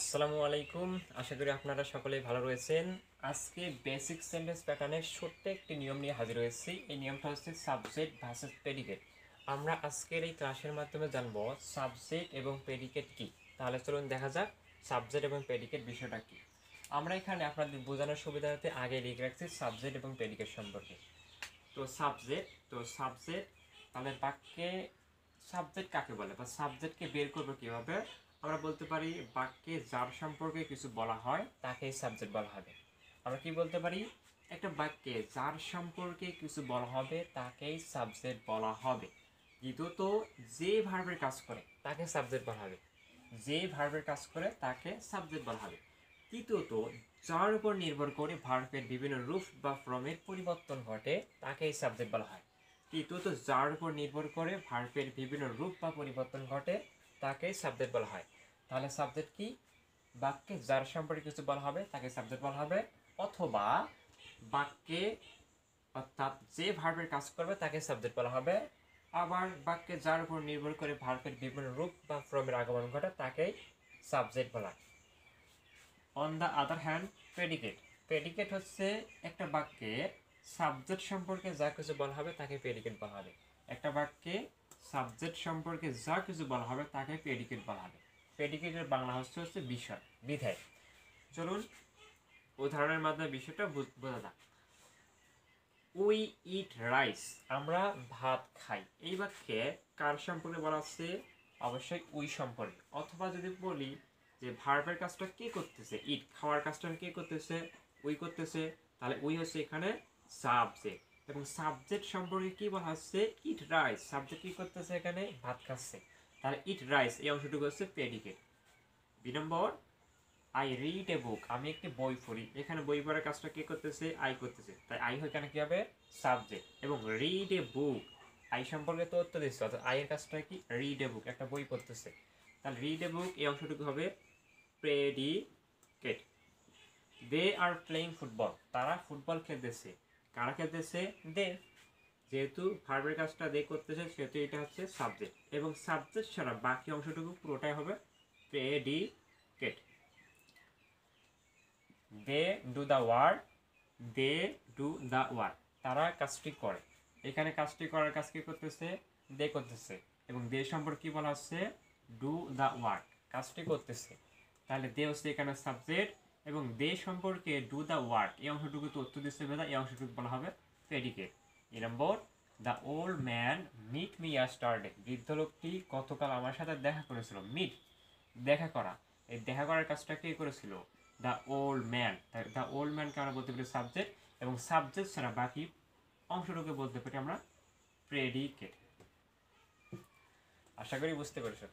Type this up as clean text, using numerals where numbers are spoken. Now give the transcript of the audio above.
আসসালামু আলাইকুম। আশা করি আপনারা সকলেই ভালো রয়েছেন। আজকে বেসিক সেন্টেন্স প্যাটার্নের ছোট্ট একটি নিয়ম নিয়ে হাজির হয়েছি। এই নিয়মটা হচ্ছে সাবজেক্ট ভার্সেস প্রেডিকেট। আমরা আজকের এই ক্লাসের মাধ্যমে জানবো সাবজেক্ট এবং প্রেডিকেট কি। তাহলে চলুন দেখা যাক সাবজেক্ট এবং প্রেডিকেট বিষয়টা কি। আমরা এখানে আপনাদের বোঝানোর সুবিধার্থে আগে লিখে রাখছি সাবজেক্ট এবং প্রেডিকেট সম্পর্কে। তো সাবজেক্ট তাহলে বাক্যে সাবজেক্ট কাকে বলে বা সাবজেক্টকে বের করবো কিভাবে? আমরা বলতে পারি বাক্যে যার সম্পর্কে কিছু বলা হয় তাকেই সাবজেক্ট বলা হবে। আমরা কি বলতে পারি? একটা বাক্যে যার সম্পর্কে কিছু বলা হবে তাকেই সাবজেক্ট বলা হবে। দ্বিতীয়ত, যে ভার্বের কাজ করে তাকে সাবজেক্ট বলা হবে। যে ভার্বের কাজ করে তাকে সাবজেক্ট বলা হবে। তৃতীয়ত, যার উপর নির্ভর করে ভার্বের বিভিন্ন রূপ বা ফর্মের পরিবর্তন ঘটে তাকেই সাবজেক্ট বলা হয়। তৃতীয়ত, যার উপর নির্ভর করে ভার্বের বিভিন্ন রূপ বা পরিবর্তন ঘটে তাকে সাবজেক্ট বলা হয়। তাহলে সাবজেক্ট কি? বাক্যে যার সম্পর্কে কিছু বলা হবে তাকে সাবজেক্ট বলা হবে, অথবা বাক্যে অর্থাৎ যে ভার্বের কাজ করবে তাকে সাবজেক্ট বলা হবে। আবার বাক্যে যার উপর নির্ভর করে ভার্বের বিভিন্ন রূপ বা ফর্মের আগমন ঘটে তাকেই সাবজেক্ট বলা হয়। On the other hand, predicate হচ্ছে একটা বাক্যে সাবজেক্ট সম্পর্কে যা কিছু বলা হবে তাকে প্রেডিকেট বলা হবে। একটা বাক্যে সাবজেক্ট সম্পর্কে যা কিছু বলা হবে তাকে প্রেডিকেট বলা হবে। প্রেডিকেটের বাংলা হচ্ছে বিষয়, বিধেয়। চলুন উদাহরণের মাধ্যমে বিষয়টা বোঝা যাক। উই ইট রাইস, আমরা ভাত খাই। এই বাক্যে কার সম্পর্কে বলা হচ্ছে? অবশ্যই উই সম্পর্কে। অথবা যদি বলি যে ভার্বের কাজটা কে করতেছে, ইট খাওয়ার কাজটা কে করতেছে? উই করতেছে। তাহলে উই হচ্ছে এখানে সাবজেক্ট। এবং সাবজেক্ট সম্পর্কে কি বলা হচ্ছে? ইট রাইস, সাবজেক্ট কি করতেছে? এখানে ভাত খাচ্ছে। তাহলে ইট রাইস এই অংশটুকু হচ্ছে প্রেডিকেট। 2 নম্বর, আই রিড এ বুক, আমি একটি বই পড়ি। এখানে বই পড়ার কাজটা কে করতেছে? আই করতেছে। তাই আই এখানে কি হবে? সাবজেক্ট। এবং রিড এ বুক, আই সম্পর্কে তথ্য দিচ্ছে, অর্থাৎ আই এর কাজটা কি? রিড এ বুক, একটা বই পড়তেছে। তাহলে রিড এ বুক এই অংশটুকু হবে predicate. They are playing football, তারা ফুটবল খেলতেছে। কারা খেলতেছে? দে। যেহেতু ভার্বের কাজটা দে করতেছে সেহেতু এটা হচ্ছে সাবজেক্ট। এবং সাবজেক্ট ছাড়া বাকি অংশটুকু পুরোটাই হবে predicate. They do the work, they do the work, তারা কাজটি করে। এখানে কাজটি করার কাজ কি করতেছে? দে করতেছে। এবং দে সম্পর্কে কি বলা হচ্ছে? ডু দ্য ওয়ার্ক, কাজটি করতেছে। তাহলে দে হচ্ছে এখানে সাবজেক্ট, এবং দে সম্পর্কে ডু দ্য ওয়ার্ক এই অংশটুকু তথ্য দিচ্ছে বেদা, এই অংশটুকু বলা হবে predicate. 2 number, the old man meet me yesterday, বৃদ্ধ লোকটি গতকাল আমার সাথে দেখা করেছিল। মিট, দেখা করা। এই দেখা করার কাজটা কে করেছিল? The old man. The old ম্যানকে আমরা বলতে পারি সাবজেক্ট, এবং সাবজেক্ট ছাড়া বাকি অংশটুকু বলতে পারি আমরা প্রেডিকেট। আশা করি বুঝতে পেরেছো।